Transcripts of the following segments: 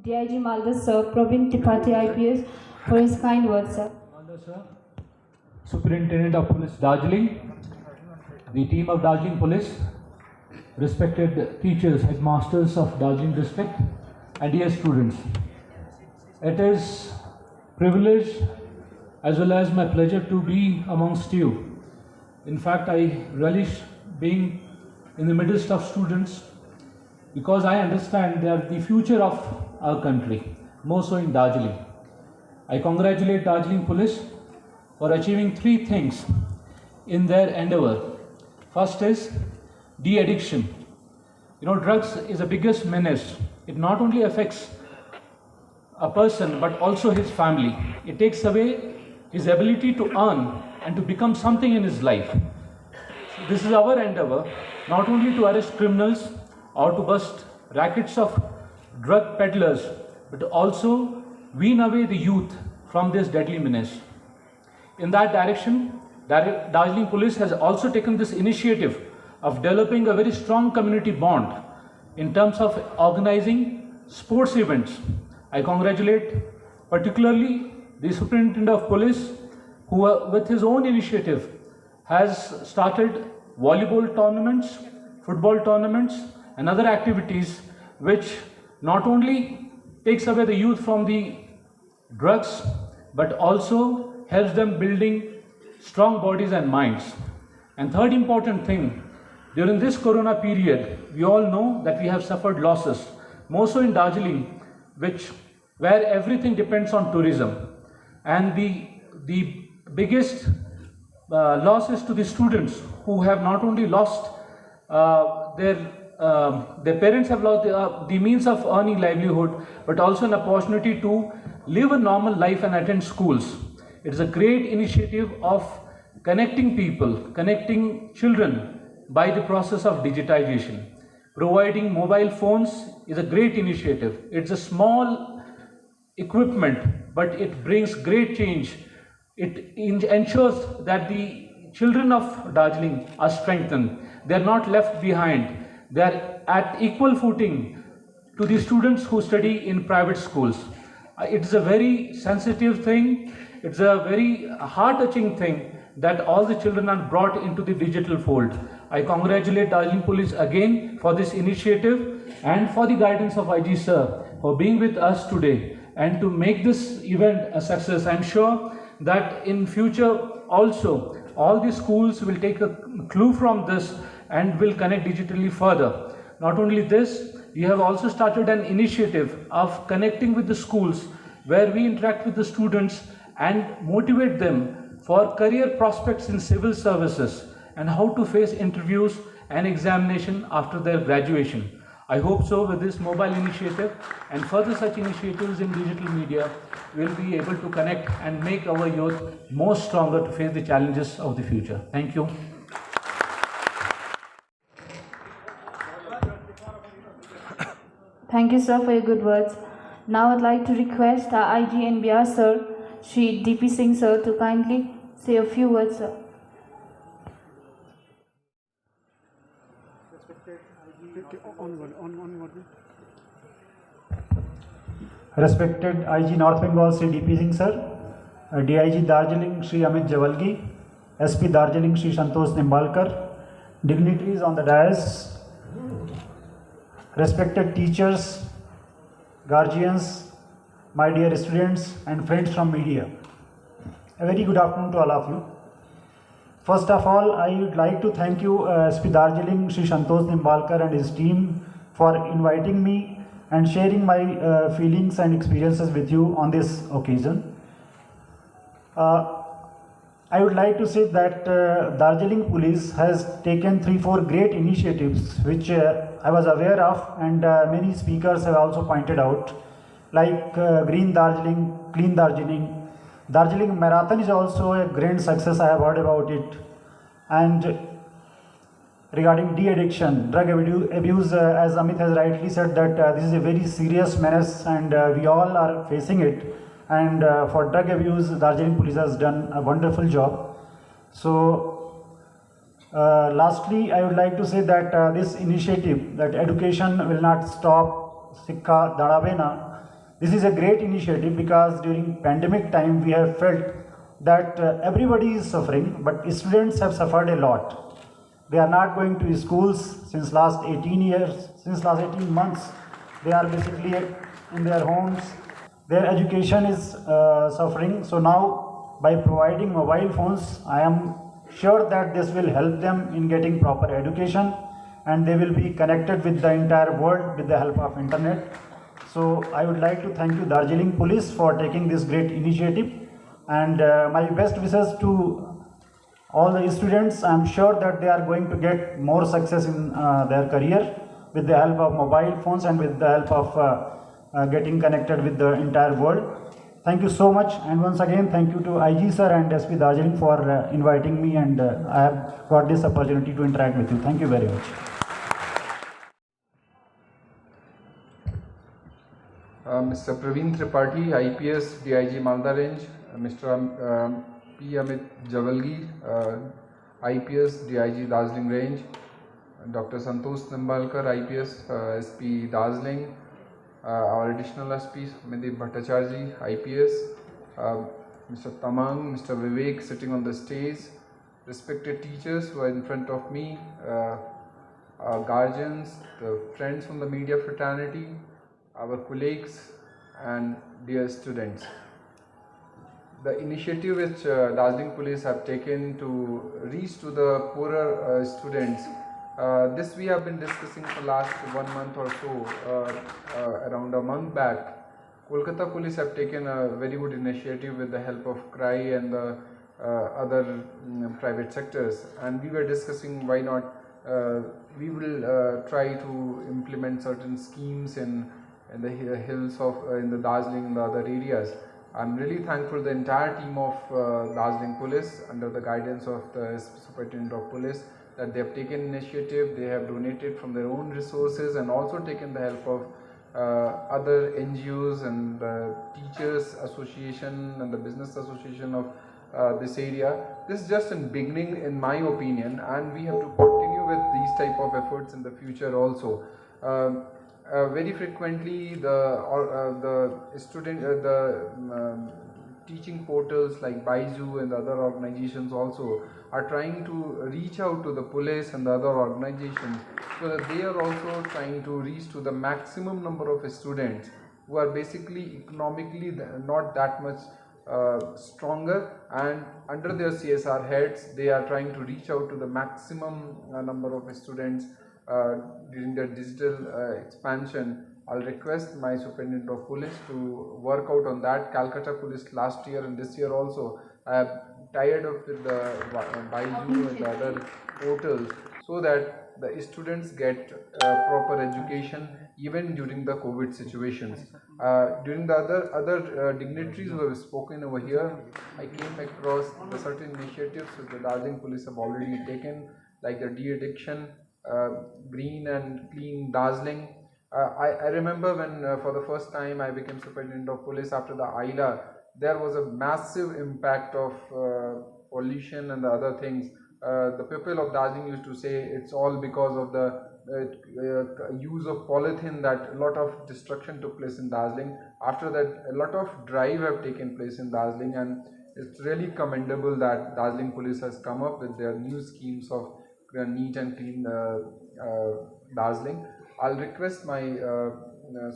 DIG Malda Sir, Praveen Tripathi IPS, for his kind words, sir. Malda Sir, Superintendent of Police Darjeeling, the team of Darjeeling Police, respected teachers, headmasters of Darjeeling District, and dear students. It is privilege as well as my pleasure to be amongst you. In fact, I relish being in the midst of students because I understand they are the future of our country, more so in Darjeeling. I congratulate Darjeeling Police for achieving 3 things in their endeavor. First is de-addiction. Drugs is the biggest menace. It not only affects a person but also his family. It takes away his ability to earn and to become something in his life. So this is our endeavor, not only to arrest criminals or to bust rackets of drug peddlers, but also wean away the youth from this deadly menace. In that direction, Darjeeling Police has also taken this initiative of developing a very strong community bond in terms of organizing sports events. I congratulate particularly the Superintendent of Police who, with his own initiative, has started volleyball tournaments, football tournaments, and other activities which not only takes away the youth from the drugs but also helps them building strong bodies and minds. And third important thing, during this corona period, we all know that we have suffered losses, more so in Darjeeling, where everything depends on tourism. And the biggest loss is to the students who have not only lost their parents have lost the means of earning livelihood, but also an opportunity to live a normal life and attend schools. It is a great initiative of connecting people, connecting children by the process of digitization. Providing mobile phones is a great initiative. It's a small equipment, but it brings great change. It ensures that the children of Darjeeling are strengthened. They are not left behind. They are at equal footing to the students who study in private schools. It's a very sensitive thing. It's a very heart-touching thing that all the children are brought into the digital fold. I congratulate Darjeeling Police again for this initiative and for the guidance of IG Sir for being with us today and to make this event a success. I'm sure that in future also all the schools will take a clue from this and will connect digitally further. Not only this, we have also started an initiative of connecting with the schools where we interact with the students and motivate them for career prospects in civil services and how to face interviews and examination after their graduation. I hope so with this mobile initiative and further such initiatives in digital media, we'll be able to connect and make our youth more stronger to face the challenges of the future. Thank you. Thank you, sir, for your good words. Now I'd like to request our IG NBR sir, Shri DP Singh sir, to kindly say a few words, sir. Respected IG North Bengal Sri DP Singh sir, DIG Darjeeling Sri Amit Javalgi, SP Darjeeling Sri Santosh Nimbalkar, dignitaries on the dais, respected teachers, guardians, my dear students and friends from media. A very good afternoon to all of you. First of all, I would like to thank you SP Darjeeling Sri Santosh Nimbalkar and his team for inviting me and sharing my feelings and experiences with you on this occasion. I would like to say that Darjeeling Police has taken 3-4 great initiatives which I was aware of, and many speakers have also pointed out, like Green Darjeeling, Clean Darjeeling. Darjeeling Marathon is also a grand success, I have heard about it. And regarding de-addiction, drug abuse, as Amit has rightly said, that this is a very serious menace and we all are facing it. And for drug abuse, Darjeeling Police has done a wonderful job. So lastly, I would like to say that this initiative, that education will not stop, Sikha Dadabena, This is a great initiative because during pandemic time we have felt that everybody is suffering, but students have suffered a lot. They are not going to schools since last 18 years, since last 18 months. They are basically in their homes. Their education is suffering. So now, by providing mobile phones, I am sure that this will help them in getting proper education, and they will be connected with the entire world with the help of internet. So I would like to thank you, Darjeeling Police, for taking this great initiative, and my best wishes to all the students. I am sure that they are going to get more success in their career with the help of mobile phones and with the help of getting connected with the entire world. Thank you so much, and once again thank you to IG sir and SP Darjeeling for inviting me, and I have got this opportunity to interact with you. Thank you very much. Mr. Praveen Tripathi, IPS, DIG Malda Range, Mr. P. Amit Javalgi, IPS, DIG Darjeeling Range, Dr. Santosh Nimbalkar, IPS, SP Darjeeling, our additional SPs, Medip Bhattacharya, IPS, Mr. Tamang, Mr. Vivek sitting on the stage, respected teachers who are in front of me, our guardians, the friends from the media fraternity, our colleagues and dear students. The initiative which Darjeeling Police have taken to reach to the poorer students, this we have been discussing for last 1 month or so. Around a month back, Kolkata Police have taken a very good initiative with the help of CRY and the other private sectors, and we were discussing why not we will try to implement certain schemes in the hills of in the Darjeeling and the other areas. I'm really thankful to the entire team of Darjeeling Police under the guidance of the Superintendent of Police that they have taken initiative. They have donated from their own resources and also taken the help of other NGOs and the Teachers Association and the Business Association of this area. This is just a beginning in my opinion, and we have to continue with these type of efforts in the future also. Very frequently the teaching portals like Baizu and other organizations also are trying to reach out to the police and the other organizations, so that they are also trying to reach to the maximum number of students who are basically economically not that much stronger, and under their CSR heads they are trying to reach out to the maximum number of students during the digital expansion. I'll request my Superintendent of Police to work out on that. Calcutta Police last year and this year also I have tied up with the Baizu and the other portals, so that the students get proper education even during the COVID situations. During the other dignitaries who have spoken over here, I came across the certain initiatives which the Darjeeling Police have already taken, like the de-addiction, green and clean Darjeeling. I remember when for the first time I became Superintendent of Police after the ILA, there was a massive impact of pollution and the other things. The people of Darjeeling used to say it's all because of the use of polythene that a lot of destruction took place in Darjeeling. After that, a lot of drive have taken place in Darjeeling, and it's really commendable that Darjeeling Police has come up with their new schemes of neat and clean Darjeeling. I'll request my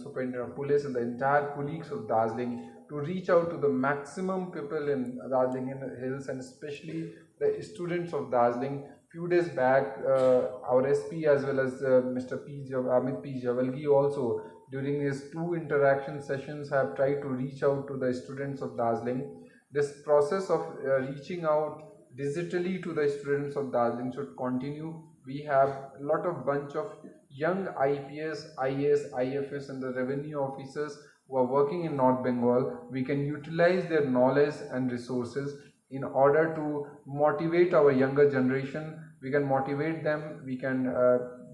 Superintendent of Police and the entire colleagues of Darjeeling to reach out to the maximum people in Darjeeling Hills, and especially the students of Darjeeling. Few days back, our SP as well as Mr. Amit P. Javalgi also, during his 2 interaction sessions, have tried to reach out to the students of Darjeeling. This process of reaching out digitally to the students of Darjeeling should continue. We have a lot of bunch of young IPS, IAS, IFS and the revenue officers who are working in North Bengal. We can utilize their knowledge and resources in order to motivate our younger generation. We can motivate them, we can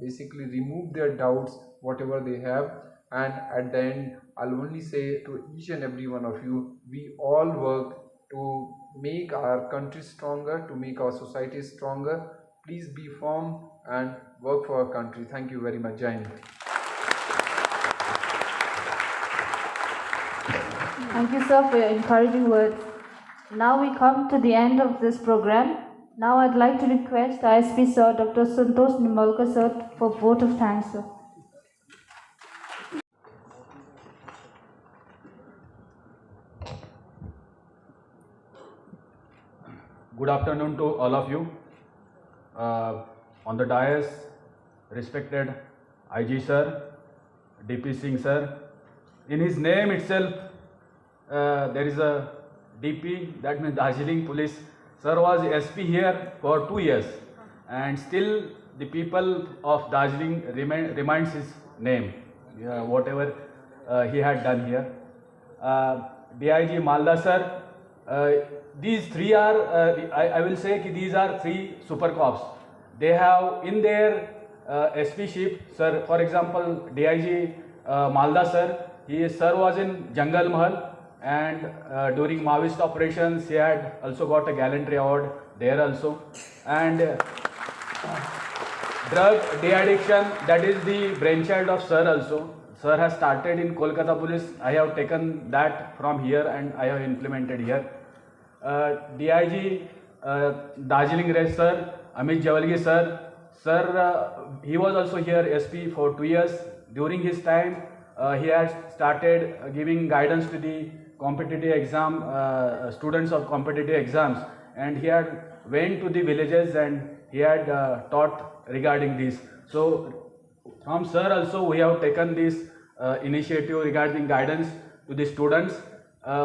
basically remove their doubts, whatever they have. And at the end, I'll only say to each and every one of you, we all work to make our country stronger, to make our society stronger. Please be firm and work for our country. Thank you very much. Jai Hind. Thank you, sir, for your encouraging words. Now we come to the end of this program. Now I'd like to request ISP Sir Dr. Santosh Nimolkar sir for vote of thanks, sir. Good afternoon to all of you. On the dais, respected IG sir, DP Singh sir. In his name itself, there is a DP, that means Darjeeling Police. Sir was SP here for 2 years, and still the people of Darjeeling reminds his name, whatever he had done here. DIG Malda sir, these three are, I will say that these are three super cops. They have in their SP ship, sir, for example, DIG Malda sir, sir was in Jungle Mahal, and during Maoist operations he had also got a gallantry award there also. And drug de-addiction, that is the brainchild of sir also. Sir has started in Kolkata Police. I have taken that from here and I have implemented here. DIG Darjeeling Race sir, Amit Javalgi sir, he was also here SP for 2 years. During his time, he had started giving guidance to the competitive exam, students of competitive exams, and he had went to the villages and he had taught regarding this. So from sir also we have taken this initiative regarding guidance to the students.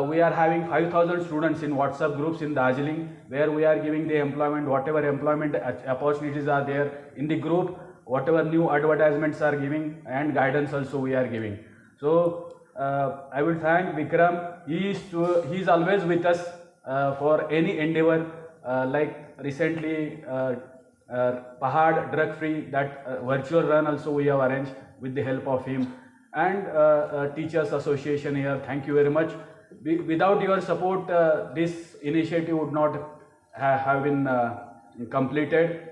We are having 5,000 students in WhatsApp groups in Darjeeling, where we are giving the employment, whatever employment opportunities are there in the group, whatever new advertisements are giving, and guidance also we are giving. So I will thank Vikram. He is always with us for any endeavor, like recently Pahad drug free, that virtual run also we have arranged with the help of him, and Teachers Association here. Thank you very much. Without your support, this initiative would not have been completed.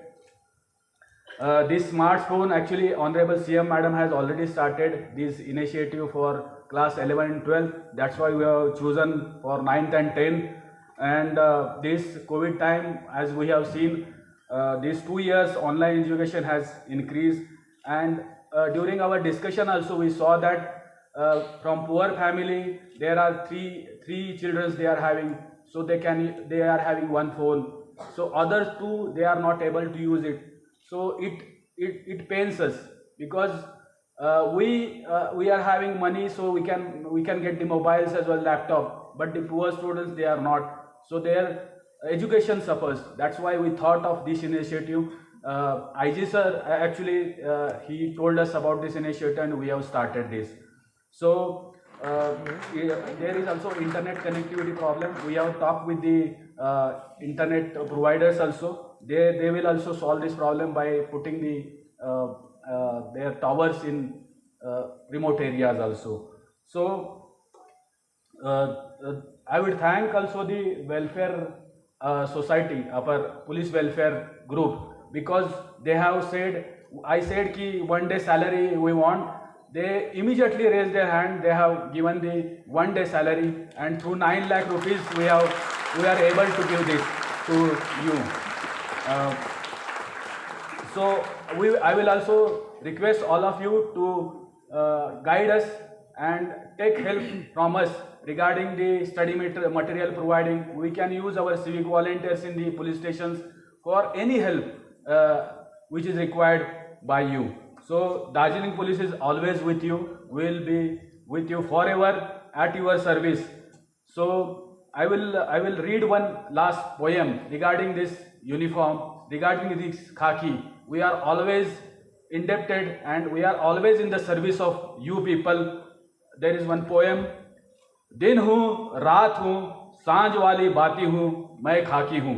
This smartphone, actually Honorable CM Madam has already started this initiative for class 11 and 12. That's why we have chosen for 9th and 10th. And this COVID time, as we have seen, these 2 years online education has increased. And during our discussion also we saw that from poor family there are three children they are having, so they are having one phone, so others two they are not able to use it. So it pains us, because we are having money, so we can get the mobiles as well, laptop, but the poor students they are not, so their education suffers. That's why we thought of this initiative. IG sir actually he told us about this initiative and we have started this. So there is also internet connectivity problem. We have talked with the internet providers also. They will also solve this problem by putting their towers in remote areas also. So I would thank also the welfare society, our police welfare group, because they have said, I said ki 1 day salary we want. They immediately raised their hand. They have given the 1 day salary, and through 9 lakh rupees we are able to give this to you. So I will also request all of you to guide us and take help from us regarding the study material providing. We can use our civic volunteers in the police stations for any help which is required by you. So Darjeeling Police is always with you. We will be with you forever at your service. So I will read one last poem regarding this uniform, regarding this khaki. We are always indebted and we are always in the service of you people. There is one poem. दिन हूँ, रात हूँ, सांझ वाली बाती हूँ, मैं खाकी हूँ.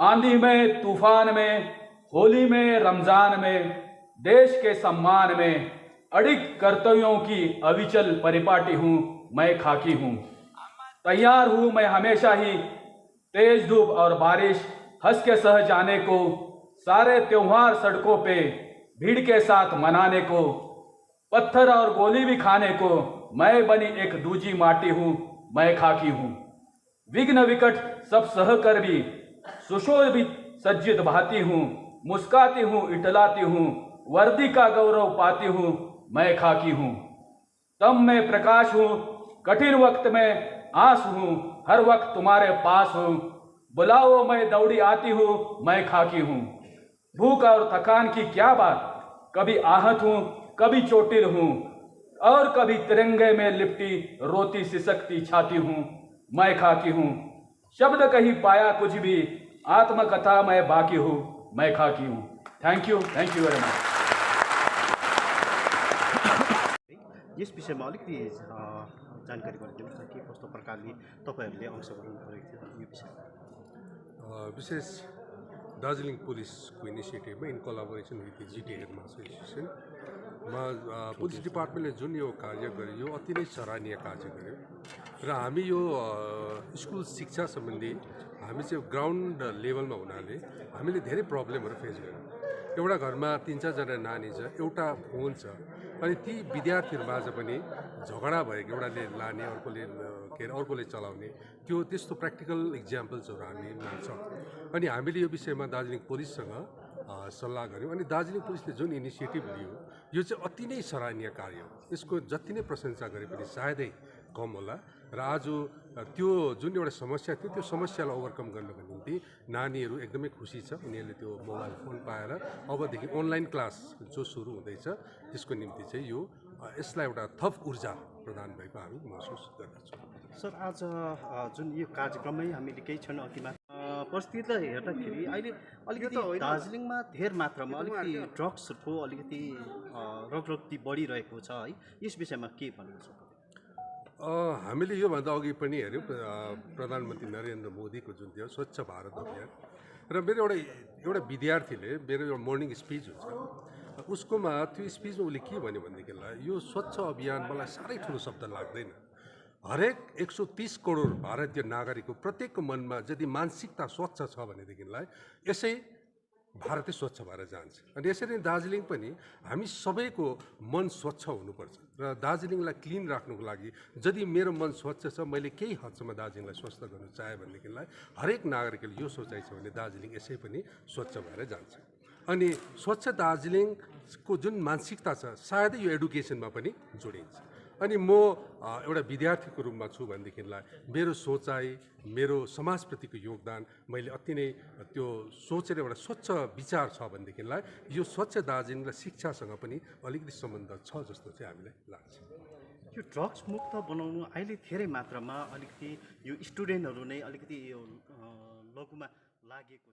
आंधी में, तूफान में, होली में, रमजान में, देश के सम्मान में, अडिग कर्तव्यों की अविचल परिपाटी हूँ, मैं खाकी हूँ. तैयार हूँ मैं हमेशा ही तेज धूप और बारिश हंस के सह जाने को, सारे त्योहार सड़कों पे भीड़ के साथ मनाने को. पत्थर और गोली भी खाने को मैं बनी एक दूजी माटी हूँ, मैं खाकी हूँ। विघ्न विकट सब सह कर भी सुशोभित सज्जित भाती हूँ, मुस्काती हूँ इटलाती हूँ, वर्दी का गौरव पाती हूँ, मैं खाकी हूँ। तम में प्रकाश हूँ, कठिन वक्त में आस हूँ, हर वक्त तुम्हारे पास हूँ, बुलाओ मैं दौड़ी आती हूँ, मैं खाकी हूँ। भूख और थकान की क्या बात, कभी आहत हूँ, कभी चोटिल हूँ, और कभी तिरंगे में लिपटी रोती सिसकती छाती हूँ, मैं खाकी हूँ। शब्द कहीं पाया कुछ भी, आत्मकथा मैं बाकी हूँ, मैं खाकी हूँ। Thank you very much. Yes विषयमा अलिकति जानकारी गरिदिनुहोस् न के कस्तो प्रकारले तपाईँहरूले अंशग्रहण गरेको थियो यो विषयमा। विशेष दार्जिलिङ पुलिसको इनिसिएटिभमा in collaboration with GT headmaster एसोसिएसनमा पुलिस डिपार्टमेन्टले जुन यो कार्य गर्यो यो अति नै सराहनीय कार्य गर्यो र हामी यो स्कुल शिक्षा सम्बन्धी हामी चाहिँ ग्राउन्ड लेभलमा हुनाले हामीले धेरै प्रब्लमहरू फेस गर्यौँ। एउटा घरमा 3-4 जना नानी छ, एउटा फोन छ, अनि ती विद्यार्थीहरूमाझ पनि झगडा भएको एउटाले लाने अर्कोले चलाउने त्यो त्यस्तो प्र्याक्टिकल इक्जाम्पल्सहरू हामीमा छ। अनि हामीले यो विषयमा दार्जिलिङ पुलिससँग सल्लाह गऱ्यौँ अनि दार्जिलिङ पुलिसले जुन इनिसिएटिभ लियो यो चाहिँ अति नै सराहनीय कार्य हो। यसको जति नै प्रशंसा गरे पनि सायदै कम होला र आज त्यो जुन एउटा समस्या थियो त्यो समस्यालाई ओभरकम गर्नको निम्ति नानीहरू एकदमै खुसी छ। उनीहरूले त्यो मोबाइल फोन पाएर अबदेखि अनलाइन क्लास जो सुरु हुँदैछ त्यसको निम्ति चाहिँ यो यसलाई एउटा थप ऊर्जा प्रदान भएको हामी महसुस गर्दछौँ। सर आज जुन यो कार्यक्रममै हामीले केही क्षण अघिमा परिस्थितिलाई हेर्दाखेरि अहिले अलिकति दार्जिलिङमा धेर मात्रामा अलिकति ड्रग्सको अलिकति रगरग्ती बढिरहेको छ है, यस विषयमा के भन्नु छ? हामीले योभन्दा अघि पनि हेऱ्यौँ प्रधानमन्त्री नरेन्द्र मोदीको जुन थियो स्वच्छ भारत अभियान र मेरो एउटा विद्यार्थीले मेरो एउटा मर्निङ स्पिच हुन्छ उसकोमा त्यो स्पिचमा उसले के भन्यो भनेदेखिलाई यो स्वच्छ अभियान मलाई साह्रै ठुलो शब्द लाग्दैन। हरेक 130 करोड भारतीय नागरिकको प्रत्येकको मनमा यदि मानसिकता स्वच्छ छ भनेदेखिलाई यसै भारतै स्वच्छ भएर जान्छ। अनि यसरी दार्जिलिङ पनि हामी सबैको मन स्वच्छ हुनुपर्छ र दार्जिलिङलाई क्लिन राख्नुको लागि यदि मेरो मन स्वच्छ छ, मैले केही हदसम्म दार्जिलिङलाई स्वच्छ गर्न चाहे भनेदेखिलाई हरेक नागरिकले यो सोचाइ छ भने दार्जिलिङ यसै पनि स्वच्छ भएर जान्छ। अनि स्वच्छ दार्जिलिङको जुन मानसिकता छ सायदै यो एडुकेसनमा पनि जोडिन्छ। अनि म एउटा विद्यार्थीको रूपमा छु भनेदेखिलाई मेरो सोचाइ मेरो समाजप्रतिको योगदान मैले अति नै त्यो सोचेर एउटा स्वच्छ विचार छ भनेदेखिलाई यो स्वच्छ दार्जिलिङ र शिक्षासँग पनि अलिकति सम्बन्ध छ जस्तो चाहिँ हामीलाई लाग्छ। यो ड्रग्स मुक्त बनाउनु अहिले धेरै मात्रामा अलिकति यो स्टुडेन्टहरू नै अलिकति यो लघुमा लागेको